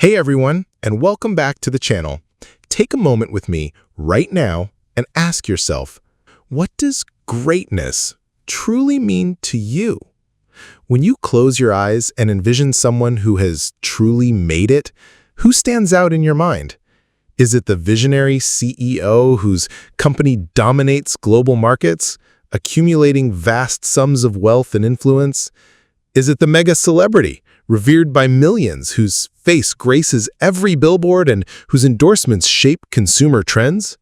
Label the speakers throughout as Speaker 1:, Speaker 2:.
Speaker 1: Hey everyone, and welcome back to the channel. Take a moment with me right now and ask yourself, what does greatness truly mean to you? When you close your eyes and envision someone who has truly made it, who stands out in your mind? Is it the visionary CEO whose company dominates global markets, accumulating vast sums of wealth and influence? Is it the mega celebrity, revered by millions, whose face graces every billboard and whose endorsements shape consumer trends?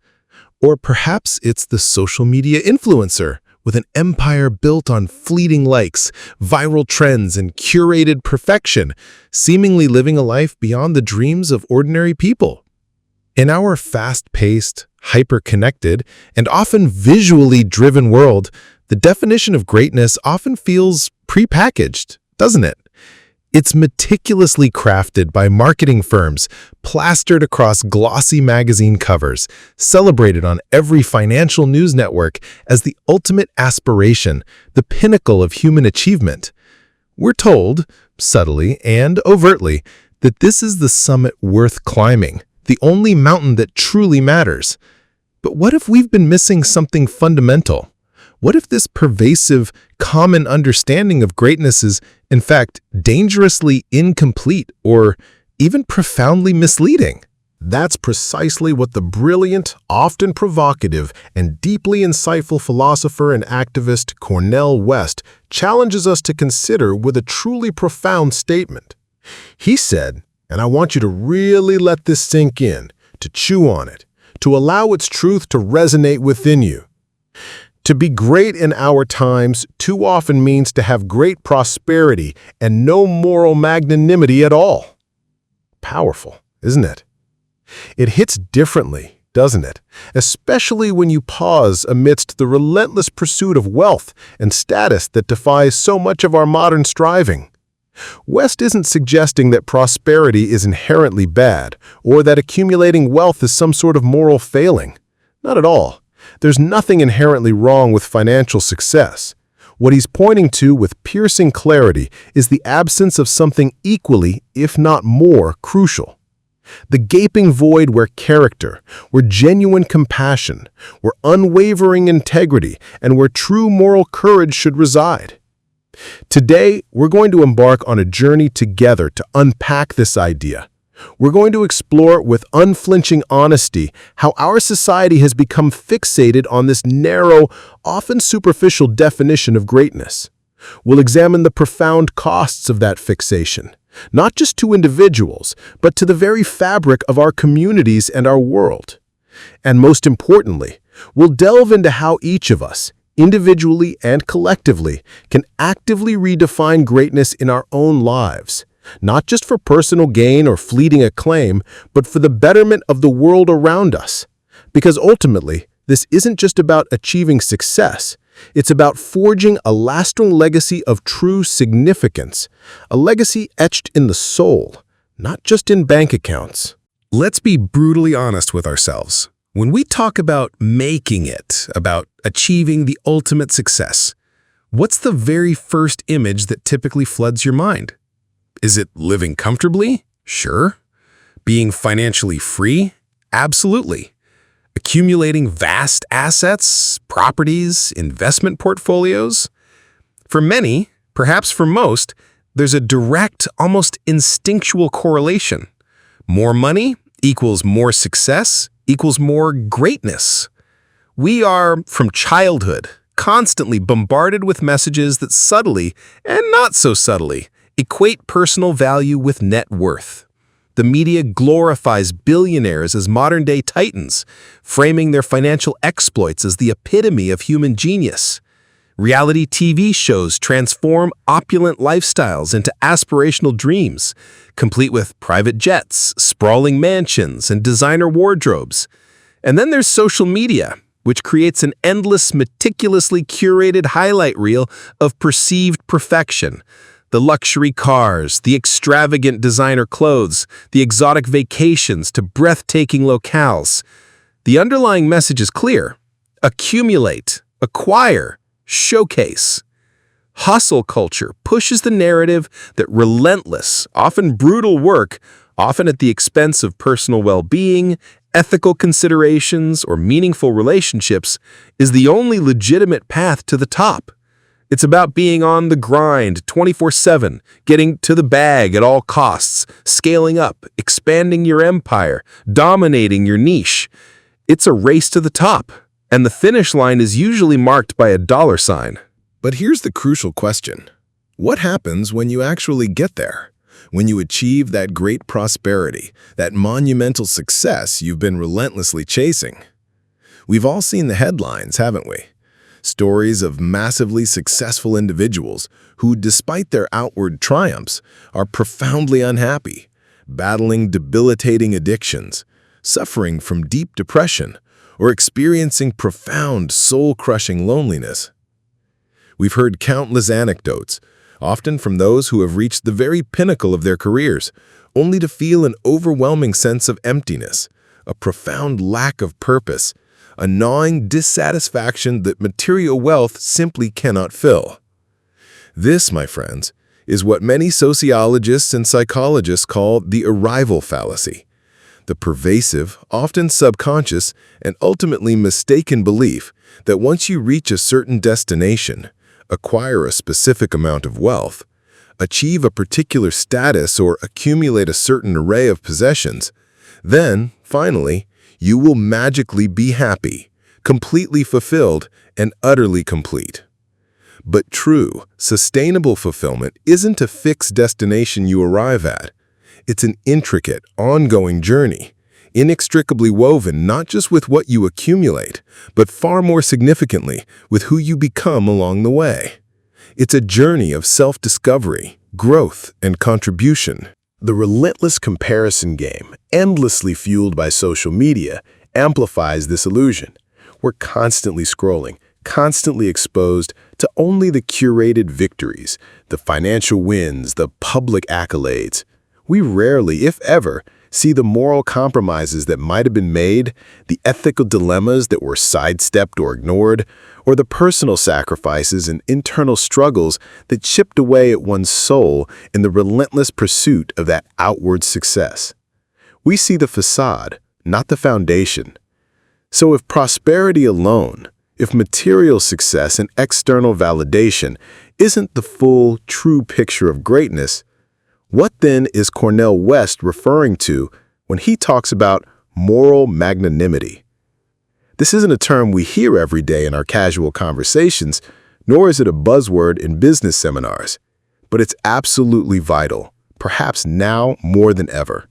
Speaker 1: Or perhaps it's the social media influencer, with an empire built on fleeting likes, viral trends, and curated perfection, seemingly living a life beyond the dreams of ordinary people. In our fast-paced, hyper-connected, and often visually driven world, the definition of greatness often feels prepackaged, doesn't it? It's meticulously crafted by marketing firms, plastered across glossy magazine covers, celebrated on every financial news network as the ultimate aspiration, the pinnacle of human achievement. We're told, subtly and overtly, that this is the summit worth climbing, the only mountain that truly matters. But what if we've been missing something fundamental? What if this pervasive, common understanding of greatness is, in fact, dangerously incomplete or even profoundly misleading?
Speaker 2: That's precisely what the brilliant, often provocative, and deeply insightful philosopher and activist Cornel West challenges us to consider with a truly profound statement. He said, and I want you to really let this sink in, to chew on it, to allow its truth to resonate within you. To be great in our times too often means to have great prosperity and no moral magnanimity at all. Powerful, isn't it? It hits differently, doesn't it? Especially when you pause amidst the relentless pursuit of wealth and status that defies so much of our modern striving. West isn't suggesting that prosperity is inherently bad or that accumulating wealth is some sort of moral failing. Not at all. There's nothing inherently wrong with financial success. What he's pointing to with piercing clarity is the absence of something equally, if not more, crucial. The gaping void where character, where genuine compassion, where unwavering integrity, and where true moral courage should reside. Today, we're going to embark on a journey together to unpack this idea. We're going to explore with unflinching honesty how our society has become fixated on this narrow, often superficial definition of greatness. We'll examine the profound costs of that fixation, not just to individuals, but to the very fabric of our communities and our world. And most importantly, we'll delve into how each of us, individually and collectively, can actively redefine greatness in our own lives. Not just for personal gain or fleeting acclaim, but for the betterment of the world around us. Because ultimately, this isn't just about achieving success. It's about forging a lasting legacy of true significance, a legacy etched in the soul, not just in bank accounts.
Speaker 1: Let's be brutally honest with ourselves. When we talk about making it, about achieving the ultimate success, what's the very first image that typically floods your mind? Is it living comfortably? Sure. Being financially free? Absolutely. Accumulating vast assets, properties, investment portfolios? For many, perhaps for most, there's a direct, almost instinctual correlation. More money equals more success equals more greatness. We are, from childhood, constantly bombarded with messages that subtly, and not so subtly, equate personal value with net worth. The media glorifies billionaires as modern-day titans, framing their financial exploits as the epitome of human genius. Reality TV shows transform opulent lifestyles into aspirational dreams, complete with private jets, sprawling mansions, and designer wardrobes. And then there's social media, which creates an endless, meticulously curated highlight reel of perceived perfection. The luxury cars, the extravagant designer clothes, the exotic vacations to breathtaking locales. The underlying message is clear. Accumulate, acquire, showcase. Hustle culture pushes the narrative that relentless, often brutal work often at the expense of personal well-being, ethical considerations, or meaningful relationships, is the only legitimate path to the top. It's about being on the grind 24/7, getting to the bag at all costs, scaling up, expanding your empire, dominating your niche. It's a race to the top, and the finish line is usually marked by a dollar sign.
Speaker 2: But here's the crucial question. What happens when you actually get there? When you achieve that great prosperity, that monumental success you've been relentlessly chasing? We've all seen the headlines, haven't we? Stories of massively successful individuals who, despite their outward triumphs, are profoundly unhappy, battling debilitating addictions, suffering from deep depression, or experiencing profound, soul-crushing loneliness. We've heard countless anecdotes, often from those who have reached the very pinnacle of their careers, only to feel an overwhelming sense of emptiness, a profound lack of purpose, a gnawing dissatisfaction that material wealth simply cannot fill. This, my friends, is what many sociologists and psychologists call the arrival fallacy, the pervasive, often subconscious, and ultimately mistaken belief that once you reach a certain destination, acquire a specific amount of wealth, achieve a particular status, or accumulate a certain array of possessions, then, finally, you will magically be happy, completely fulfilled, and utterly complete. But true, sustainable fulfillment isn't a fixed destination you arrive at. It's an intricate, ongoing journey, inextricably woven not just with what you accumulate, but far more significantly with who you become along the way. It's a journey of self-discovery, growth, and contribution. The relentless comparison game, endlessly fueled by social media, amplifies this illusion. We're constantly scrolling, constantly exposed to only the curated victories, the financial wins, the public accolades. We rarely, if ever, see the moral compromises that might have been made, the ethical dilemmas that were sidestepped or ignored, or the personal sacrifices and internal struggles that chipped away at one's soul in the relentless pursuit of that outward success. We see the facade, not the foundation. So if prosperity alone, if material success and external validation isn't the full, true picture of greatness, what then is Cornel West referring to when he talks about moral magnanimity? This isn't a term we hear every day in our casual conversations, nor is it a buzzword in business seminars, but it's absolutely vital, perhaps now more than ever.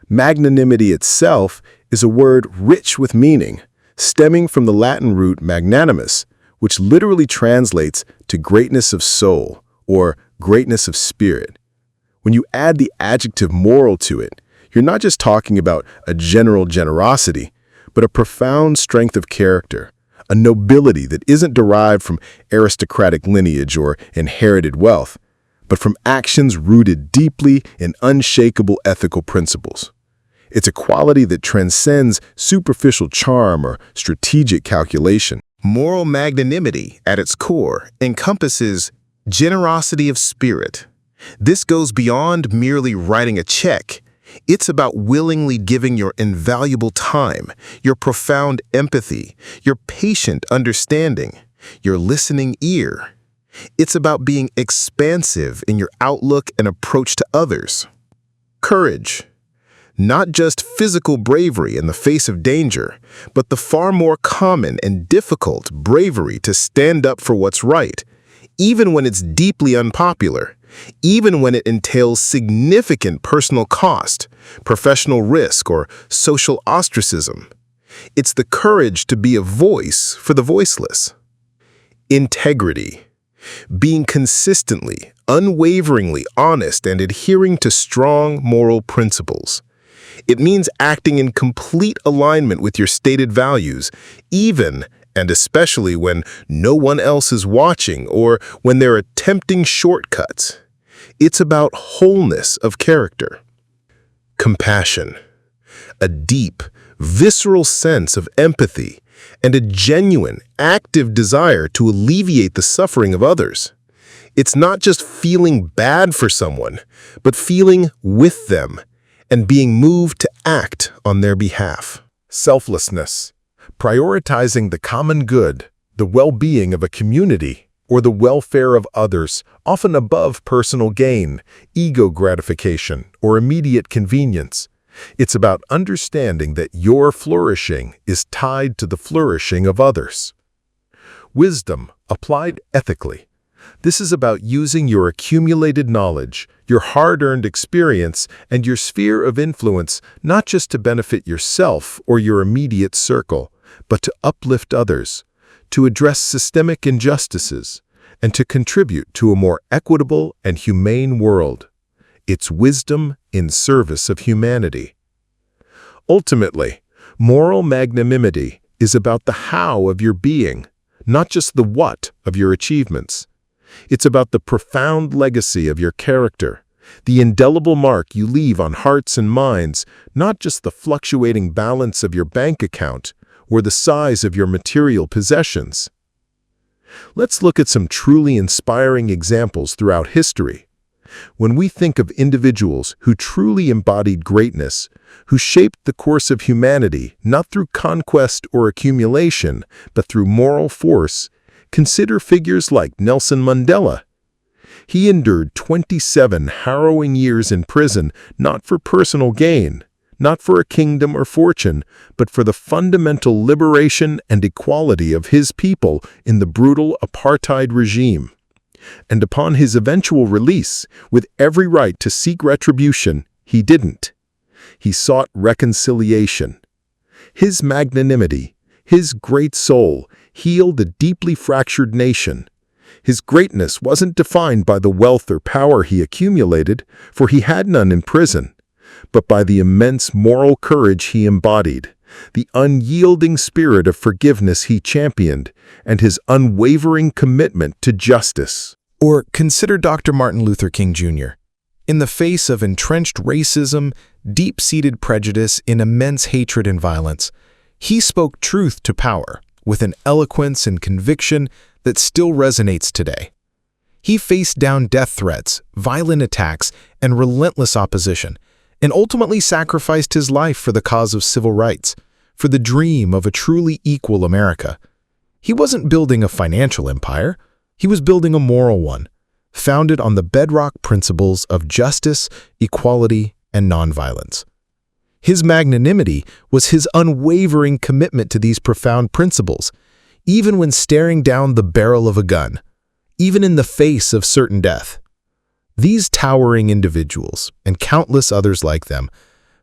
Speaker 2: Magnanimity itself is a word rich with meaning, stemming from the Latin root magnanimus, which literally translates to greatness of soul or greatness of spirit. When you add the adjective moral to it, you're not just talking about a general generosity, but a profound strength of character, a nobility that isn't derived from aristocratic lineage or inherited wealth, but from actions rooted deeply in unshakable ethical principles. It's a quality that transcends superficial charm or strategic calculation. Moral magnanimity, at its core, encompasses generosity of spirit. This goes beyond merely writing a check. It's about willingly giving your invaluable time, your profound empathy, your patient understanding, your listening ear. It's about being expansive in your outlook and approach to others. Courage. Not just physical bravery in the face of danger, but the far more common and difficult bravery to stand up for what's right, even when it's deeply unpopular, even when it entails significant personal cost, professional risk, or social ostracism. It's the courage to be a voice for the voiceless. Integrity. Being consistently, unwaveringly honest and adhering to strong moral principles. It means acting in complete alignment with your stated values, even and especially when no one else is watching or when there are tempting shortcuts. It's about wholeness of character. Compassion. A deep, visceral sense of empathy and a genuine, active desire to alleviate the suffering of others. It's not just feeling bad for someone, but feeling with them, and being moved to act on their behalf. Selflessness, prioritizing the common good, the well-being of a community, or the welfare of others, often above personal gain, ego gratification, or immediate convenience. It's about understanding that your flourishing is tied to the flourishing of others. Wisdom, applied ethically. This is about using your accumulated knowledge, your hard-earned experience, and your sphere of influence not just to benefit yourself or your immediate circle, but to uplift others, to address systemic injustices, and to contribute to a more equitable and humane world. It's wisdom in service of humanity. Ultimately, moral magnanimity is about the how of your being, not just the what of your achievements. It's about the profound legacy of your character, the indelible mark you leave on hearts and minds, not just the fluctuating balance of your bank account or the size of your material possessions. Let's look at some truly inspiring examples throughout history. When we think of individuals who truly embodied greatness, who shaped the course of humanity not through conquest or accumulation, but through moral force, consider figures like Nelson Mandela. He endured 27 harrowing years in prison, not for personal gain, not for a kingdom or fortune, but for the fundamental liberation and equality of his people in the brutal apartheid regime. And upon his eventual release, with every right to seek retribution, he didn't. He sought reconciliation. His magnanimity, his great soul, healed a deeply fractured nation. His greatness wasn't defined by the wealth or power he accumulated, for he had none in prison, but by the immense moral courage he embodied, the unyielding spirit of forgiveness he championed, and his unwavering commitment to justice.
Speaker 1: Or consider Dr. Martin Luther King Jr. In the face of entrenched racism, deep-seated prejudice, and immense hatred and violence, he spoke truth to power with an eloquence and conviction that still resonates today. He faced down death threats, violent attacks, and relentless opposition, and ultimately sacrificed his life for the cause of civil rights, for the dream of a truly equal America. He wasn't building a financial empire, he was building a moral one, founded on the bedrock principles of justice, equality, and nonviolence. His magnanimity was his unwavering commitment to these profound principles, even when staring down the barrel of a gun, even in the face of certain death. These towering individuals, and countless others like them,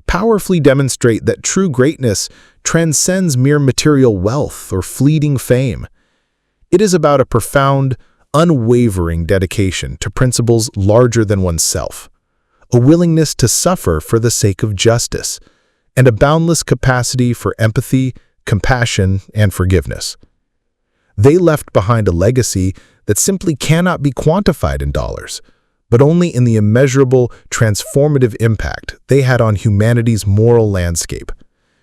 Speaker 1: powerfully demonstrate that true greatness transcends mere material wealth or fleeting fame. It is about a profound, unwavering dedication to principles larger than oneself, a willingness to suffer for the sake of justice, and a boundless capacity for empathy, compassion, and forgiveness. They left behind a legacy that simply cannot be quantified in dollars, but only in the immeasurable, transformative impact they had on humanity's moral landscape,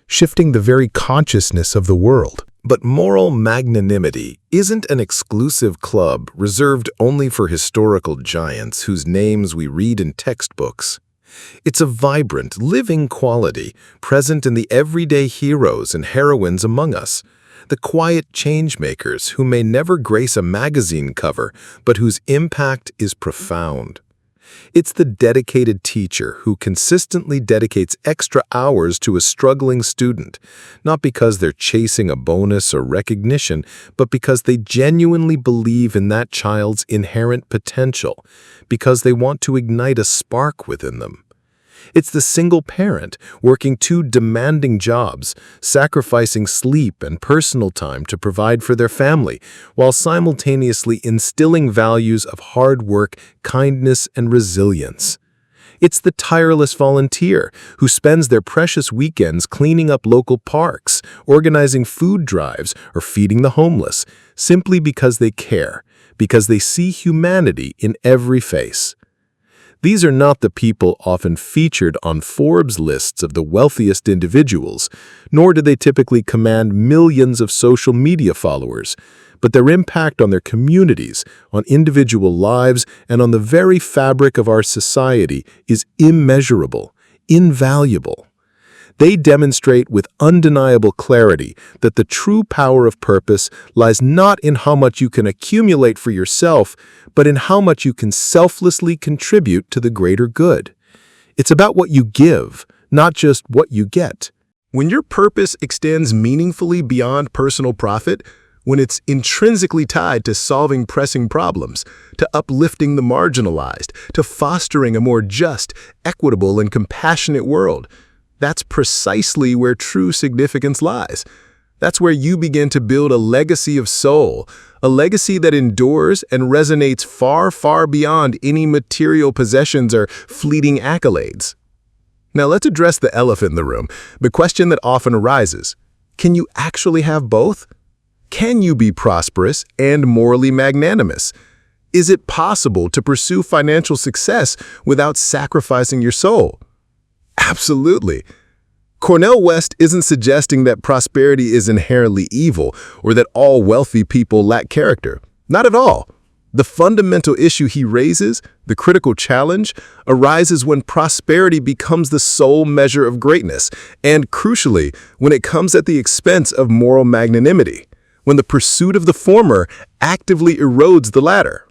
Speaker 1: shifting the very consciousness of the world.
Speaker 2: But moral magnanimity isn't an exclusive club reserved only for historical giants whose names we read in textbooks. It's a vibrant, living quality present in the everyday heroes and heroines among us, the quiet changemakers who may never grace a magazine cover, but whose impact is profound. It's the dedicated teacher who consistently dedicates extra hours to a struggling student, not because they're chasing a bonus or recognition, but because they genuinely believe in that child's inherent potential, because they want to ignite a spark within them. It's the single parent working two demanding jobs, sacrificing sleep and personal time to provide for their family, while simultaneously instilling values of hard work, kindness, and resilience. It's the tireless volunteer who spends their precious weekends cleaning up local parks, organizing food drives, or feeding the homeless, simply because they care, because they see humanity in every face. These are not the people often featured on Forbes lists of the wealthiest individuals, nor do they typically command millions of social media followers, but their impact on their communities, on individual lives, and on the very fabric of our society is immeasurable, invaluable. They demonstrate with undeniable clarity that the true power of purpose lies not in how much you can accumulate for yourself, but in how much you can selflessly contribute to the greater good. It's about what you give, not just what you get. When your purpose extends meaningfully beyond personal profit, when it's intrinsically tied to solving pressing problems, to uplifting the marginalized, to fostering a more just, equitable, and compassionate world, that's precisely where true significance lies. That's where you begin to build a legacy of soul, a legacy that endures and resonates far, far beyond any material possessions or fleeting accolades. Now let's address the elephant in the room, the question that often arises. Can you actually have both? Can you be prosperous and morally magnanimous? Is it possible to pursue financial success without sacrificing your soul? Absolutely. Cornel West isn't suggesting that prosperity is inherently evil or that all wealthy people lack character. Not at all. The fundamental issue he raises, the critical challenge, arises when prosperity becomes the sole measure of greatness, and crucially, when it comes at the expense of moral magnanimity, when the pursuit of the former actively erodes the latter.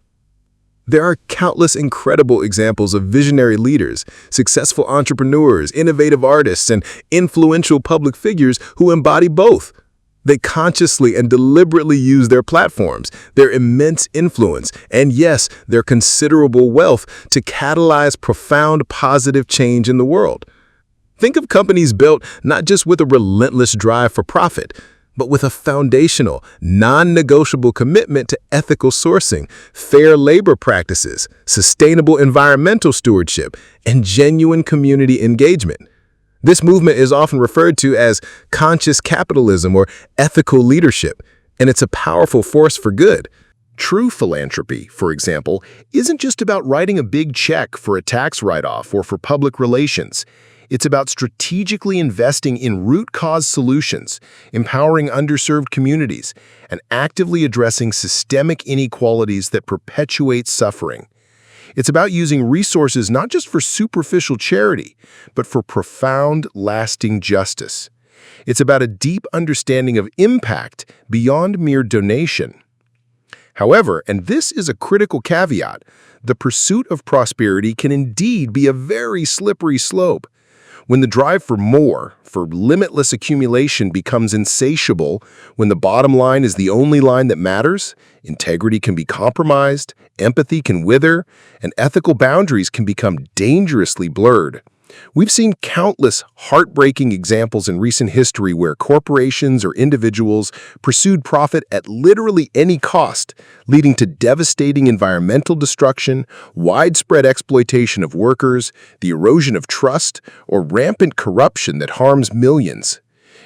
Speaker 2: There are countless incredible examples of visionary leaders, successful entrepreneurs, innovative artists, and influential public figures who embody both. They consciously and deliberately use their platforms, their immense influence, and yes, their considerable wealth to catalyze profound positive change in the world. Think of companies built not just with a relentless drive for profit, but with a foundational, non-negotiable commitment to ethical sourcing, fair labor practices, sustainable environmental stewardship, and genuine community engagement. This movement is often referred to as conscious capitalism or ethical leadership, and it's a powerful force for good. True philanthropy, for example, isn't just about writing a big check for a tax write-off or for public relations. It's about strategically investing in root cause solutions, empowering underserved communities, and actively addressing systemic inequalities that perpetuate suffering. It's about using resources not just for superficial charity, but for profound, lasting justice. It's about a deep understanding of impact beyond mere donation. However, and this is a critical caveat, the pursuit of prosperity can indeed be a very slippery slope. When the drive for more, for limitless accumulation becomes insatiable, when the bottom line is the only line that matters, integrity can be compromised, empathy can wither, and ethical boundaries can become dangerously blurred. We've seen countless heartbreaking examples in recent history where corporations or individuals pursued profit at literally any cost, leading to devastating environmental destruction, widespread exploitation of workers, the erosion of trust, or rampant corruption that harms millions.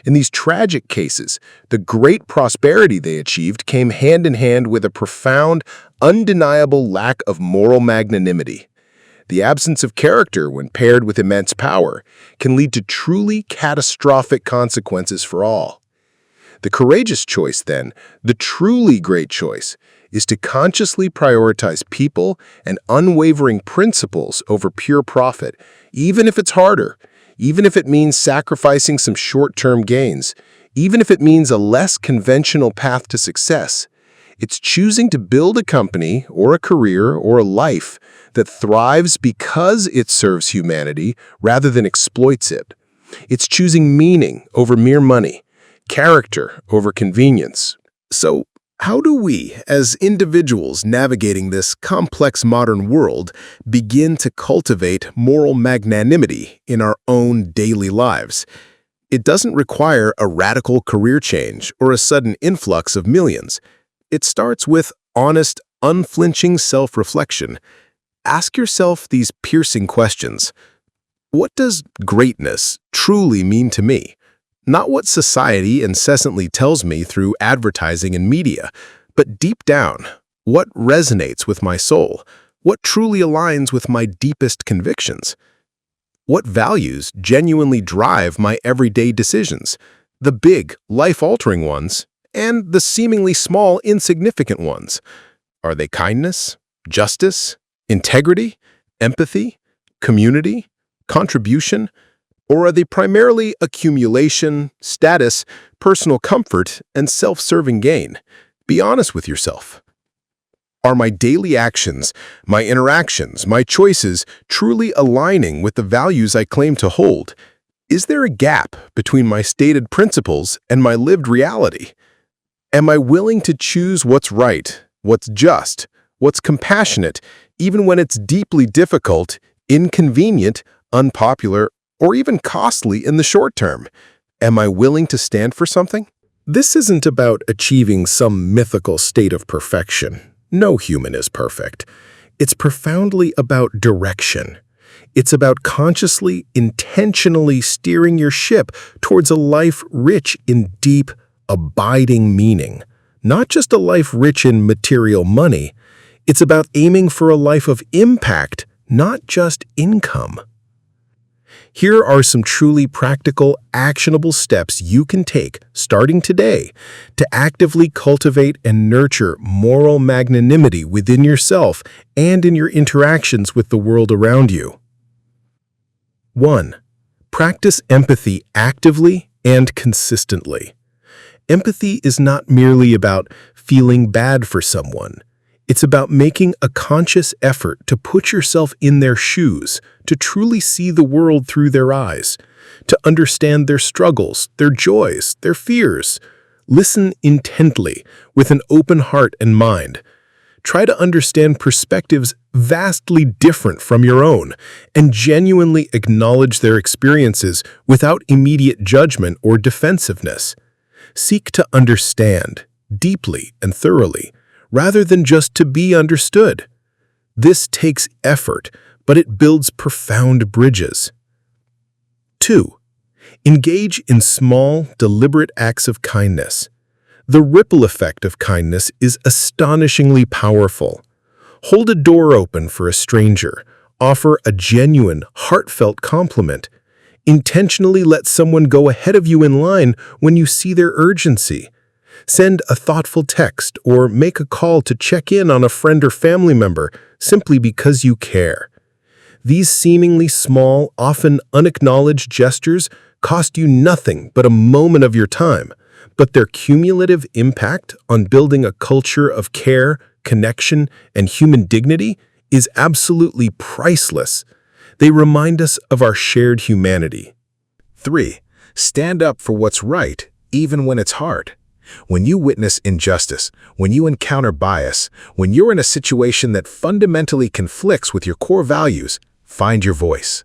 Speaker 2: In these tragic cases, the great prosperity they achieved came hand in hand with a profound, undeniable lack of moral magnanimity. The absence of character, when paired with immense power, can lead to truly catastrophic consequences for all. The courageous choice, then, the truly great choice, is to consciously prioritize people and unwavering principles over pure profit, even if it's harder, even if it means sacrificing some short-term gains, even if it means a less conventional path to success. It's choosing to build a company or a career or a life that thrives because it serves humanity rather than exploits it. It's choosing meaning over mere money, character over convenience. So, how do we, as individuals navigating this complex modern world, begin to cultivate moral magnanimity in our own daily lives? It doesn't require a radical career change or a sudden influx of millions. It starts with honest, unflinching self-reflection. Ask yourself these piercing questions. What does greatness truly mean to me? Not what society incessantly tells me through advertising and media, but deep down, what resonates with my soul? What truly aligns with my deepest convictions? What values genuinely drive my everyday decisions? The big, life-altering ones, and the seemingly small, insignificant ones. Are they kindness, justice, integrity, empathy, community, contribution, or are they primarily accumulation, status, personal comfort, and self-serving gain? Be honest with yourself. Are my daily actions, my interactions, my choices truly aligning with the values I claim to hold? Is there a gap between my stated principles and my lived reality? Am I willing to choose what's right, what's just, what's compassionate, even when it's deeply difficult, inconvenient, unpopular, or even costly in the short term? Am I willing to stand for something? This isn't about achieving some mythical state of perfection. No human is perfect. It's profoundly about direction. It's about consciously, intentionally steering your ship towards a life rich in deep, abiding meaning. Not just a life rich in material money. It's about aiming for a life of impact, not just income. Here are some truly practical, actionable steps you can take, starting today, to actively cultivate and nurture moral magnanimity within yourself and in your interactions with the world around you. 1. Practice empathy actively and consistently. Empathy is not merely about feeling bad for someone. It's about making a conscious effort to put yourself in their shoes, to truly see the world through their eyes, to understand their struggles, their joys, their fears. Listen intently, with an open heart and mind. Try to understand perspectives vastly different from your own, and genuinely acknowledge their experiences without immediate judgment or defensiveness. Seek to understand, deeply and thoroughly, rather than just to be understood. This takes effort, but it builds profound bridges. 2. Engage in small, deliberate acts of kindness. The ripple effect of kindness is astonishingly powerful. Hold a door open for a stranger. Offer a genuine, heartfelt compliment. Intentionally let someone go ahead of you in line when you see their urgency. Send a thoughtful text or make a call to check in on a friend or family member simply because you care. These seemingly small, often unacknowledged gestures cost you nothing but a moment of your time, but their cumulative impact on building a culture of care, connection, and human dignity is absolutely priceless. They remind us of our shared humanity.
Speaker 1: 3. Stand up for what's right, even when it's hard. When you witness injustice, when you encounter bias, when you're in a situation that fundamentally conflicts with your core values, find your voice.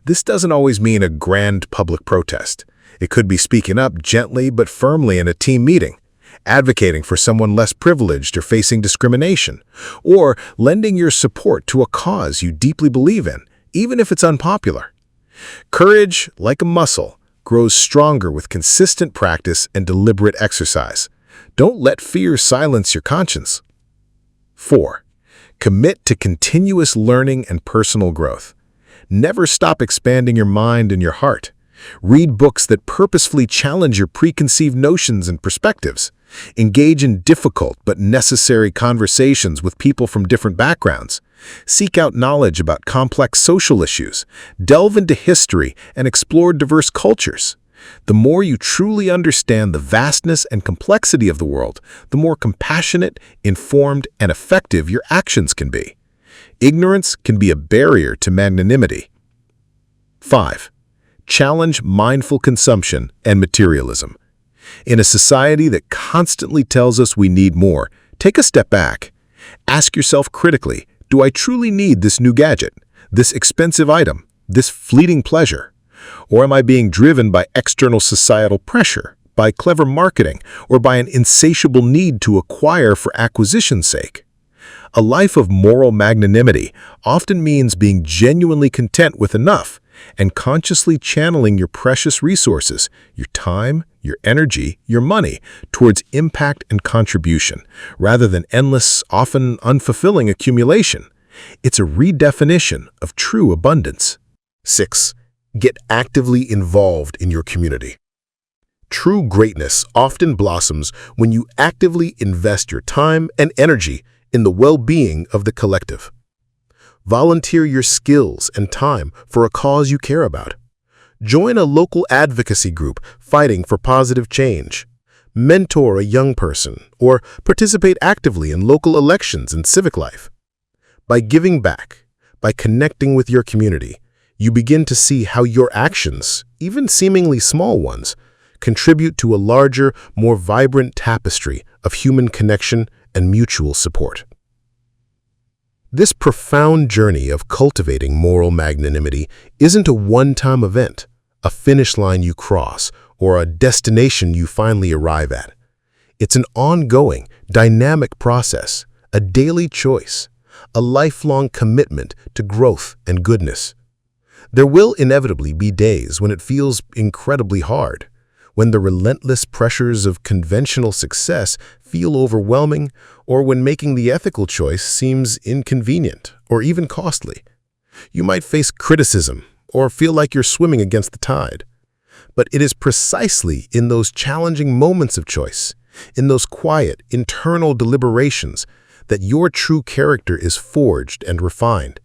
Speaker 1: This doesn't always mean a grand public protest. It could be speaking up gently but firmly in a team meeting, advocating for someone less privileged or facing discrimination, or lending your support to a cause you deeply believe in, even if it's unpopular. Courage, like a muscle, grows stronger with consistent practice and deliberate exercise. Don't let fear silence your conscience. 4. Commit to continuous learning and personal growth. Never stop expanding your mind and your heart. Read books that purposefully challenge your preconceived notions and perspectives. Engage in difficult but necessary conversations with people from different backgrounds. Seek out knowledge about complex social issues. Delve into history and explore diverse cultures. The more you truly understand the vastness and complexity of the world, the more compassionate, informed, and effective your actions can be. Ignorance can be a barrier to magnanimity. 5. Challenge mindful consumption and materialism. In a society that constantly tells us we need more, take a step back. Ask yourself critically, do I truly need this new gadget, this expensive item, this fleeting pleasure? Or am I being driven by external societal pressure, by clever marketing, or by an insatiable need to acquire for acquisition's sake? A life of moral magnanimity often means being genuinely content with enough and consciously channeling your precious resources, your time, your energy, your money, towards impact and contribution, rather than endless, often unfulfilling accumulation. It's a redefinition of true abundance. 6. Get actively involved in your community. True greatness often blossoms when you actively invest your time and energy in the well-being of the collective.
Speaker 2: Volunteer your skills and time for a cause you care about. Join a local advocacy group fighting for positive change. Mentor a young person or participate actively in local elections and civic life. By giving back, by connecting with your community, you begin to see how your actions, even seemingly small ones, contribute to a larger, more vibrant tapestry of human connection and mutual support. This profound journey of cultivating moral magnanimity isn't a one-time event, a finish line you cross, or a destination you finally arrive at. It's an ongoing, dynamic process, a daily choice, a lifelong commitment to growth and goodness. There will inevitably be days when it feels incredibly hard, when the relentless pressures of conventional success feel overwhelming, or when making the ethical choice seems inconvenient or even costly. You might face criticism or feel like you're swimming against the tide. But it is precisely in those challenging moments of choice, in those quiet, internal deliberations, that your true character is forged and refined.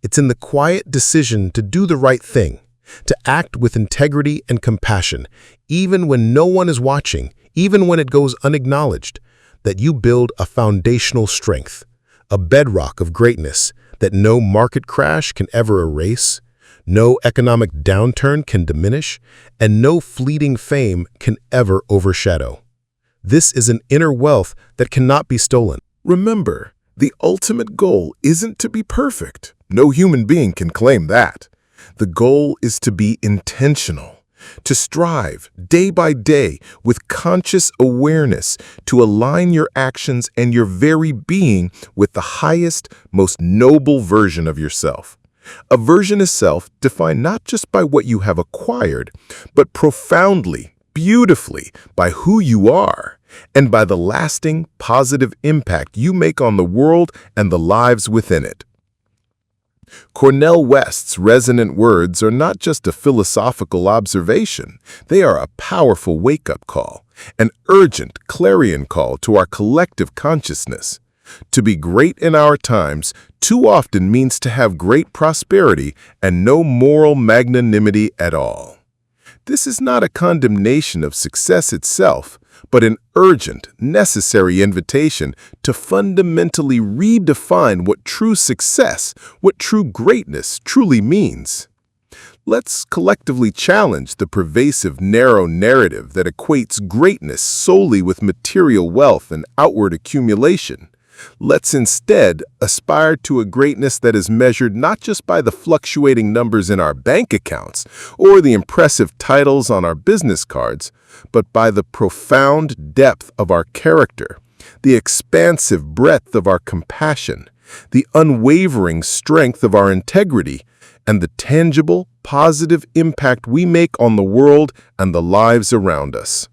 Speaker 2: It's in the quiet decision to do the right thing, to act with integrity and compassion, even when no one is watching, even when it goes unacknowledged, that you build a foundational strength, a bedrock of greatness that no market crash can ever erase, no economic downturn can diminish, and no fleeting fame can ever overshadow. This is an inner wealth that cannot be stolen.
Speaker 1: Remember, the ultimate goal isn't to be perfect. No human being can claim that. The goal is to be intentional, to strive day by day with conscious awareness to align your actions and your very being with the highest, most noble version of yourself. A version of self defined not just by what you have acquired, but profoundly, beautifully by who you are and by the lasting, positive impact you make on the world and the lives within it. Cornel West's resonant words are not just a philosophical observation. They are a powerful wake-up call, an urgent clarion call to our collective consciousness. To be great in our times too often means to have great prosperity and no moral magnanimity at all. This is not a condemnation of success itself, but an urgent, necessary invitation to fundamentally redefine what true success, what true greatness truly means. Let's collectively challenge the pervasive, narrow narrative that equates greatness solely with material wealth and outward accumulation. Let's instead aspire to a greatness that is measured not just by the fluctuating numbers in our bank accounts or the impressive titles on our business cards, but by the profound depth of our character, the expansive breadth of our compassion, the unwavering strength of our integrity, and the tangible, positive impact we make on the world and the lives around us.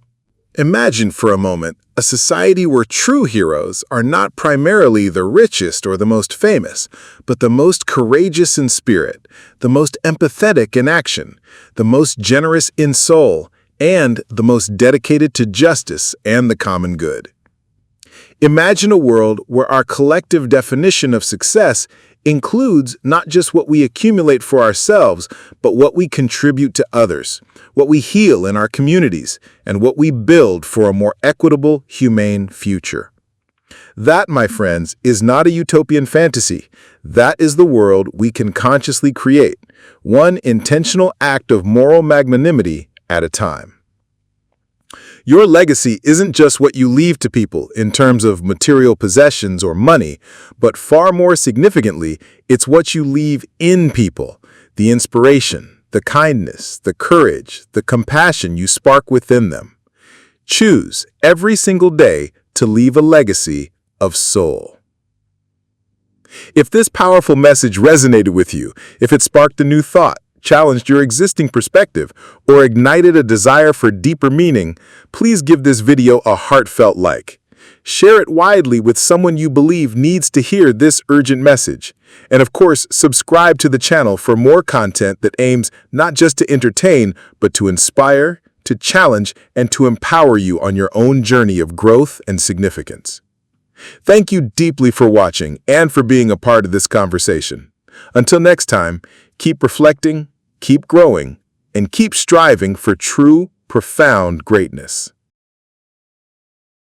Speaker 1: Imagine for a moment a society where true heroes are not primarily the richest or the most famous, but the most courageous in spirit, the most empathetic in action, the most generous in soul, and the most dedicated to justice and the common good. Imagine a world where our collective definition of success includes not just what we accumulate for ourselves, but what we contribute to others, what we heal in our communities, and what we build for a more equitable, humane future. That, my friends, is not a utopian fantasy. That is the world we can consciously create, one intentional act of moral magnanimity at a time. Your legacy isn't just what you leave to people in terms of material possessions or money, but far more significantly, it's what you leave in people, the inspiration, the kindness, the courage, the compassion you spark within them. Choose every single day to leave a legacy of soul. If this powerful message resonated with you, if it sparked a new thought, challenged your existing perspective, or ignited a desire for deeper meaning, please give this video a heartfelt like. Share it widely with someone you believe needs to hear this urgent message. And of course, subscribe to the channel for more content that aims not just to entertain, but to inspire, to challenge, and to empower you on your own journey of growth and significance. Thank you deeply for watching and for being a part of this conversation. Until next time, keep reflecting, keep growing, and keep striving for true, profound greatness.